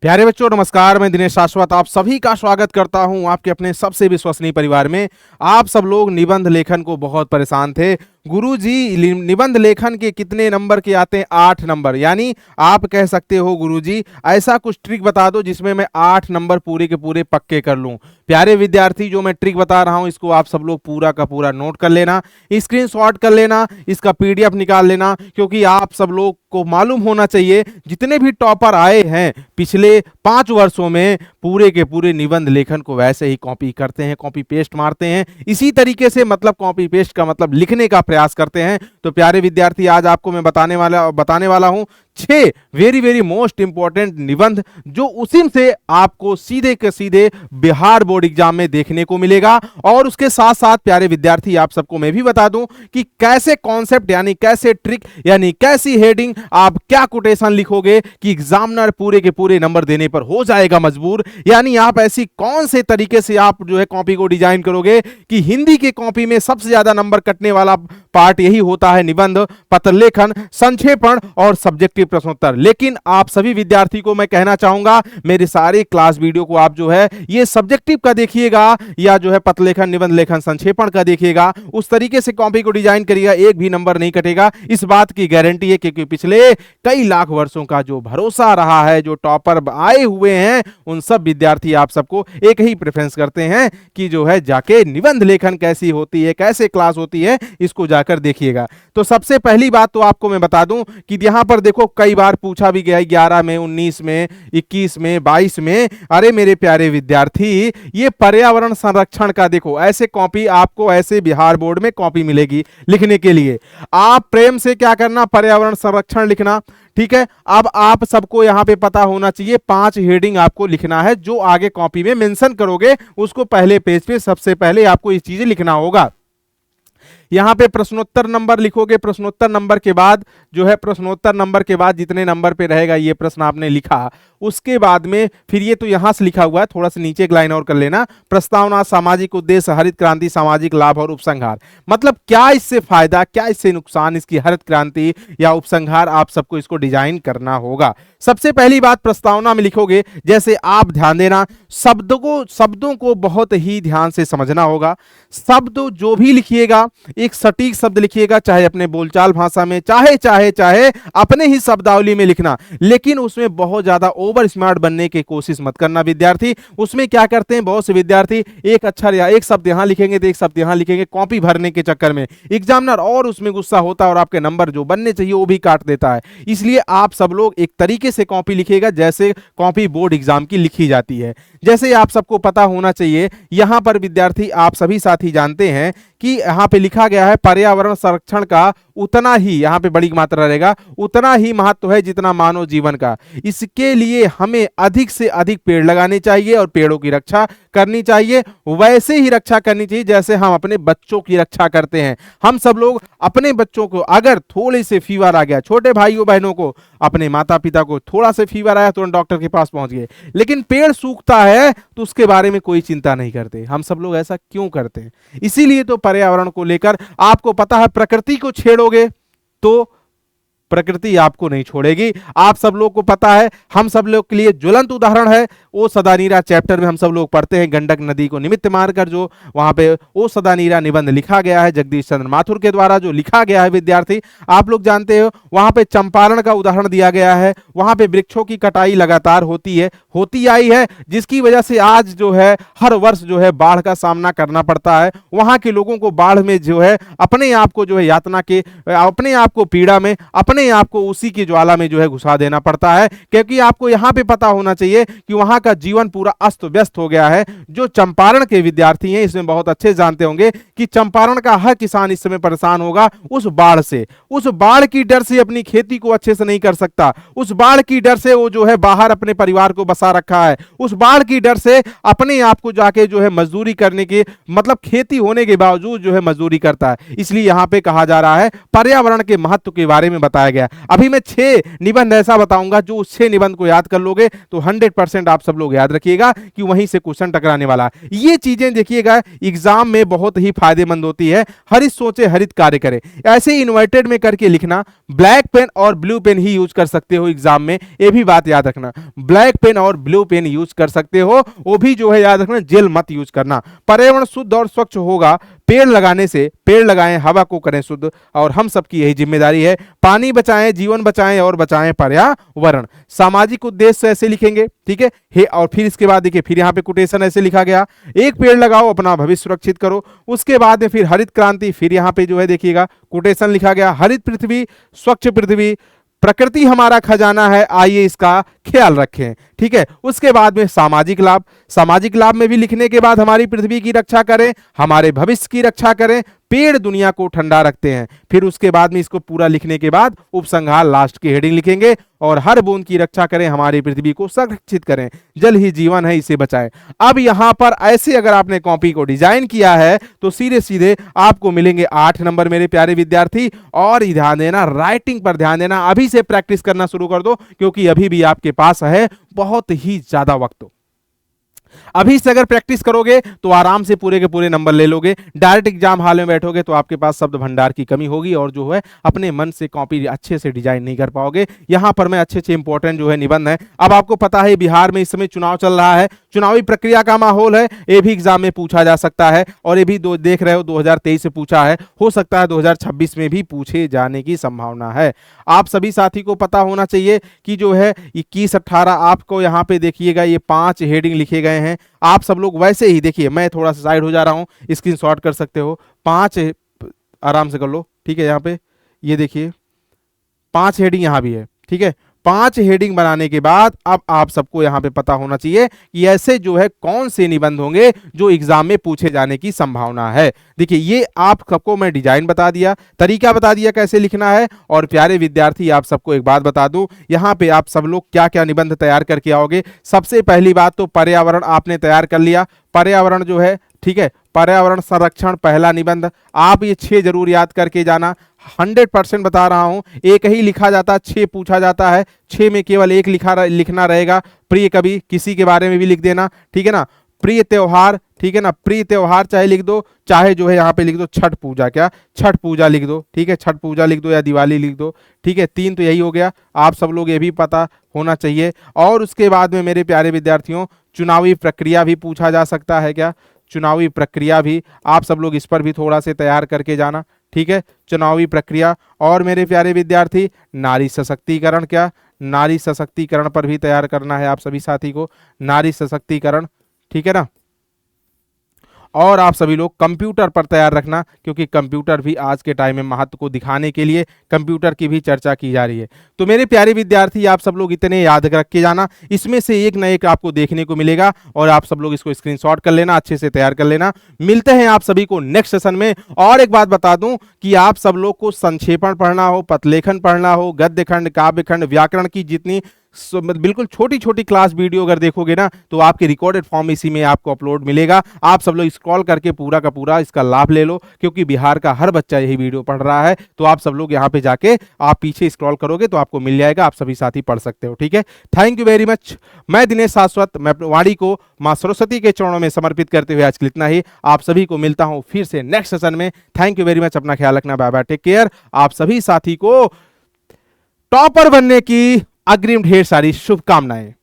प्यारे बच्चों नमस्कार, मैं दिनेश शाश्वत आप सभी का स्वागत करता हूं आपके अपने सबसे विश्वसनीय परिवार में। आप सब लोग निबंध लेखन को बहुत परेशान थे। गुरुजी निबंध लेखन के कितने नंबर के आते हैं? 8 नंबर। यानी आप कह सकते हो गुरुजी ऐसा कुछ ट्रिक बता दो जिसमें मैं 8 नंबर पूरे के पूरे पक्के कर लूं। प्यारे विद्यार्थी, जो मैं ट्रिक बता रहा हूं इसको आप सब लोग पूरा का पूरा नोट कर लेना, स्क्रीनशॉट कर लेना, इसका पीडीएफ निकाल लेना, क्योंकि आप सब लोग को मालूम होना चाहिए जितने भी टॉपर आए हैं पिछले 5 वर्षों में पूरे के पूरे निबंध लेखन को वैसे ही कॉपी करते हैं, कॉपी पेस्ट मारते हैं। इसी तरीके से मतलब कॉपी पेस्ट का मतलब लिखने का प्रयास करते हैं। तो प्यारे विद्यार्थी, आज आपको मैं बताने वाला हूं 6 वेरी मोस्ट इंपॉर्टेंट निबंध, जो उसी से आपको सीधे के सीधे बिहार बोर्ड एग्जाम में देखने को मिलेगा। और उसके साथ साथ प्यारे विद्यार्थी, आप सबको मैं भी बता दूं कि कैसे कॉन्सेप्ट यानी कैसे ट्रिक यानी कैसी हेडिंग, आप क्या कोटेशन लिखोगे कि एग्जामिनर पूरे के पूरे नंबर देने पर हो जाएगा मजबूर। यानी आप ऐसी कौन से तरीके से आप जो है कॉपी को डिजाइन करोगे कि हिंदी के कॉपी में सबसे ज्यादा नंबर कटने वाला पार्ट यही होता है निबंध, पत्र लेखन, संक्षेपण और सब्जेक्टिव प्रश्नोत्तर। लेकिन आप सभी विद्यार्थी को मैं कहना चाहूंगा, मेरे सारे क्लास वीडियो को आप जो है ये सब्जेक्टिव का देखिएगा या जो है पत्र लेखन, निबंध लेखन, संक्षेपण का देखिएगा। उस तरीके से कॉपी को डिजाइन करिएगा, एक भी नंबर नहीं कटेगा। इस बात की गारंटी है, क्योंकि पिछले कई लाख वर्षों का जो भरोसा रहा है, जो टॉपर आए हुए हैं, उन सब विद्यार्थी आप सबको एक ही प्रेफरेंस करते हैं कि जो है जाके निबंध लेखन कैसी होती है, कैसे क्लास होती है, इसको जाकर देखिएगा। तो सबसे पहली बात तो आपको मैं बता दूं कि यहां पर देखो कई बार पूछा भी गया है 11 में, 19 में, 21 में, 22 में। अरे मेरे प्यारे विद्यार्थी, ये पर्यावरण संरक्षण का देखो ऐसे कॉपी आपको ऐसे बिहार बोर्ड में कॉपी मिलेगी लिखने के लिए। आप प्रेम से क्या करना, पर्यावरण संरक्षण लिखना। ठीक है, अब आप सबको यहां पे पता होना चाहिए 5 हेडिंग आपको लिखना है, जो आगे कॉपी में मेंशन करोगे उसको पहले पेज पे सबसे पहले आपको ये चीजें लिखना होगा। यहां पे प्रश्नोत्तर नंबर लिखोगे, प्रश्नोत्तर नंबर के बाद जो है प्रश्नोत्तर नंबर के बाद जितने नंबर पे रहेगा ये प्रश्न आपने लिखा, उसके बाद में फिर ये तो यहां से लिखा हुआ है, थोड़ा सा नीचे एक लाइन और कर लेना, प्रस्तावना, सामाजिक उद्देश्य, हरित क्रांति, सामाजिक लाभ और उपसंहार। मतलब क्या इससे फायदा, क्या इससे नुकसान, इसकी हरित क्रांति या उपसंहार, आप सबको इसको डिजाइन करना होगा। सबसे पहली बात प्रस्तावना में लिखोगे, जैसे आप ध्यान देना, शब्दों को बहुत ही ध्यान से समझना होगा। शब्द जो भी लिखिएगा एक सटीक शब्द लिखिएगा, चाहे अपने बोलचाल भाषा में, चाहे अपने ही शब्दावली में लिखना, लेकिन उसमें बहुत ज्यादा ओवर स्मार्ट बनने की कोशिश मत करना विद्यार्थी। उसमें क्या करते हैं बहुत से विद्यार्थी, एक अक्षर या एक शब्द यहां लिखेंगे तो एक शब्द यहां लिखेंगे, कॉपी भरने के चक्कर में एग्जामिनर और उसमें गुस्सा होता है और आपके नंबर जो बनने चाहिए वो भी काट देता है। इसलिए आप सब लोग एक तरीके से कॉपी लिखिएगा जैसे कॉपी बोर्ड एग्जाम की लिखी जाती है। जैसे आप सबको पता होना चाहिए, यहां पर विद्यार्थी आप सभी साथी जानते हैं कि यहां पे लिखा गया है पर्यावरण संरक्षण का उतना ही, यहां पे बड़ी मात्रा रहेगा, उतना ही महत्व है जितना मानव जीवन का। इसके लिए हमें अधिक से अधिक पेड़ लगाने चाहिए और पेड़ों की रक्षा करनी चाहिए, वैसे ही रक्षा करनी चाहिए जैसे हम अपने बच्चों की रक्षा करते हैं। हम सब लोग अपने बच्चों को, अगर थोड़े से फीवर आ गया, छोटे भाइयों बहनों को, अपने माता पिता को थोड़ा से फीवर आया तुरंत डॉक्टर के पास पहुंच गए, लेकिन पेड़ सूखता है तो उसके बारे में कोई चिंता नहीं करते। हम सब लोग ऐसा क्यों करते हैं? इसीलिए तो पर्यावरण को लेकर आपको पता है, प्रकृति को छेड़ोगे तो प्रकृति आपको नहीं छोड़ेगी। आप सब लोग को पता है, हम सब लोग के लिए ज्वलंत उदाहरण है ओ सदा नीरा चैप्टर में हम सब लोग पढ़ते हैं, गंडक नदी को निमित्त मारकर जो वहां पे ओ सदा नीरा निबंध लिखा गया है जगदीश चंद्र माथुर के द्वारा, जो लिखा गया है विद्यार्थी, आप लोग जानते हो वहां पे चंपारण का उदाहरण दिया गया है। वहां पे वृक्षों की कटाई लगातार होती आई है, जिसकी वजह से आज जो है हर वर्ष जो है बाढ़ का सामना करना पड़ता है। वहां के लोगों को बाढ़ में जो है अपने आप को जो है यातना के, अपने आप को पीड़ा में, अपने आप को उसी की ज्वाला में जो है घुसा देना पड़ता है। क्योंकि आपको यहां पे पता होना चाहिए कि वहां का जीवन पूरा अस्त व्यस्त हो गया है। जो चंपारण के विद्यार्थी हैं इसमें बहुत अच्छे जानते होंगे कि चंपारण का हर किसान इस समय परेशान होगा उस बाढ़ से। उस बाढ़ की डर से अपनी खेती को अच्छे से नहीं कर सकता, उस बाढ़ की डर से वो जो है बाहर अपने परिवार को बसा रखा है, उस बाढ़ की डर से अपने आप को जाके जो है मजदूरी करने की, मतलब खेती होने के बावजूद जो है मजदूरी करता है। इसलिए यहां पे कहा जा रहा है पर्यावरण के महत्व के बारे में बताया बताया गया। अभी मैं 6 निबंध ऐसा बताऊंगा जो उस 6 निबंध को याद कर लोगे तो 100% आप सब लोग याद रखिएगा कि वहीं से क्वेश्चन टकराने वाला है। ये चीजें देखिएगा एग्जाम में बहुत ही फायदेमंद होती है। हरित सोचे हरित कार्य करे, ऐसे इन्वर्टेड में करके लिखना। ब्लैक पेन और ब्लू पेन ही यूज कर सकते हो एग्जाम में, ये भी बात याद रखना। ब्लैक पेन और ब्लू पेन यूज कर सकते हो, वो भी जो है याद रखना, जेल मत यूज करना। पर्यावरण शुद्ध और स्वच्छ होगा पेड़ लगाने से, पेड़ लगाएं, हवा को करें शुद्ध, और हम सबकी यही जिम्मेदारी है। पानी बचाएं, जीवन बचाएं और बचाएं पर्यावरण। सामाजिक उद्देश्य ऐसे लिखेंगे, ठीक है। और फिर इसके बाद देखिए, फिर यहाँ पे कोटेशन ऐसे लिखा गया, एक पेड़ लगाओ अपना भविष्य सुरक्षित करो। उसके बाद में फिर हरित क्रांति, फिर यहाँ पे जो है देखिएगा कोटेशन लिखा गया, हरित पृथ्वी, स्वच्छ पृथ्वी, प्रकृति हमारा खजाना है, आइए इसका ख्याल रखें, ठीक है। उसके बाद में सामाजिक लाभ, सामाजिक लाभ में भी लिखने के बाद हमारी पृथ्वी की रक्षा करें, हमारे भविष्य की रक्षा करें, पेड़ दुनिया को ठंडा रखते हैं। फिर उसके बाद में इसको पूरा लिखने के बाद उपसंहार लास्ट की हेडिंग लिखेंगे, और हर बूंद की रक्षा करें, हमारी पृथ्वी को संरक्षित करें, जल ही जीवन है इसे बचाएं। अब यहां पर ऐसे अगर आपने कॉपी को डिजाइन किया है तो सीधे सीधे आपको मिलेंगे 8 नंबर मेरे प्यारे विद्यार्थी। और ध्यान देना, राइटिंग पर ध्यान देना, अभी से प्रैक्टिस करना शुरू कर दो, क्योंकि अभी भी आपके पास है बहुत ही ज्यादा वक्त। अभी से अगर प्रैक्टिस करोगे तो आराम से पूरे के पूरे नंबर ले लोगे। डायरेक्ट एग्जाम हॉल में बैठोगे तो आपके पास शब्द भंडार की कमी होगी, और जो है अपने मन से कॉपी अच्छे से डिजाइन नहीं कर पाओगे। यहां पर मैं अच्छे इंपॉर्टेंट जो है निबंध है। अब आपको पता है बिहार में इस समय चुनाव चल रहा है, चुनावी प्रक्रिया का माहौल है, ये भी एग्जाम में पूछा जा सकता है। और ये भी देख रहे हो 2023 से पूछा है, हो सकता है 2026 में भी पूछे जाने की संभावना है। आप सभी साथी को पता होना चाहिए कि जो है 21-18 आपको यहाँ पे देखिएगा ये 5 हेडिंग लिखे गए हैं। आप सब लोग वैसे ही देखिए, मैं थोड़ा सा साइड हो जा रहा हूं, स्क्रीनशॉट कर सकते हो। 5 आराम से कर लो, ठीक है। यहाँ पे ये देखिए 5 हेडिंग यहाँ भी है, ठीक है। 5 हेडिंग बनाने के बाद अब आप सबको यहां पे पता होना चाहिए कि ऐसे जो है कौन से निबंध होंगे जो एग्जाम में पूछे जाने की संभावना है। देखिए ये आप सबको मैं डिजाइन बता दिया, तरीका बता दिया कैसे लिखना है। और प्यारे विद्यार्थी आप सबको एक बात बता दूं, यहां पे आप सब लोग क्या क्या निबंध तैयार करके आओगे। सबसे पहली बात तो पर्यावरण आपने तैयार कर लिया, पर्यावरण जो है, ठीक है, पर्यावरण संरक्षण पहला निबंध। आप ये 6 जरूर याद करके जाना, 100% बता रहा हूं। एक ही लिखा जाता, 6 पूछा जाता है, 6 में केवल एक लिखना रहेगा। प्रिय कवि, किसी के बारे में भी लिख देना, ठीक है ना। प्रिय त्योहार, ठीक है ना, प्रिय त्योहार चाहे लिख दो, चाहे जो है यहाँ पे लिख दो छठ पूजा, क्या छठ पूजा लिख दो, ठीक है, छठ पूजा लिख दो या दिवाली लिख दो, ठीक है। 3 तो यही हो गया, आप सब लोग ये भी पता होना चाहिए। और उसके बाद में मेरे प्यारे विद्यार्थियों चुनावी प्रक्रिया भी पूछा जा सकता है, क्या चुनावी प्रक्रिया भी आप सब लोग इस पर भी थोड़ा से तैयार करके जाना, ठीक है, चुनावी प्रक्रिया। और मेरे प्यारे विद्यार्थी नारी सशक्तिकरण, क्या नारी सशक्तिकरण पर भी तैयार करना है आप सभी साथी को, नारी सशक्तिकरण, ठीक है ना। और आप सभी लोग कंप्यूटर पर तैयार रखना, क्योंकि कंप्यूटर भी आज के टाइम में महत्व को दिखाने के लिए कंप्यूटर की भी चर्चा की जा रही है। तो मेरे प्यारे विद्यार्थी आप सब लोग इतने याद रख के जाना, इसमें से एक न एक आपको देखने को मिलेगा, और आप सब लोग इसको स्क्रीनशॉट कर लेना, अच्छे से तैयार कर लेना। मिलते हैं आप सभी को नेक्स्ट सेशन में। और एक बात बता दूं कि आप सब लोग को संक्षेपण पढ़ना हो, पथलेखन पढ़ना हो, गद्य खंड, काव्य खंड, व्याकरण की जितनी बिल्कुल छोटी छोटी क्लास वीडियो अगर देखोगे ना तो आपके रिकॉर्डेड फॉर्म इसी में आपको अपलोड मिलेगा। आप सब लोग स्क्रॉल करके पूरा का पूरा इसका लाभ ले लो, क्योंकि बिहार का हर बच्चा यही वीडियो पढ़ रहा है। तो आप सब लोग यहाँ पे जाके आप पीछे स्क्रॉल करोगे तो आपको मिल जाएगा, आप सभी साथी पढ़ सकते हो, ठीक है। Thank you very much. मैं दिनेश शाश्वत, मैं अपनी वाणी को माँ सरस्वती के चरणों में समर्पित करते हुए आज के लिए इतना ही। आप सभी को मिलता हूँ फिर से नेक्स्ट सेशन में। थैंक यू वेरी मच, अपना ख्याल रखना, बाय बाय, टेक केयर। आप सभी साथी को टॉपर बनने की अग्रिम ढेर सारी शुभकामनाएं।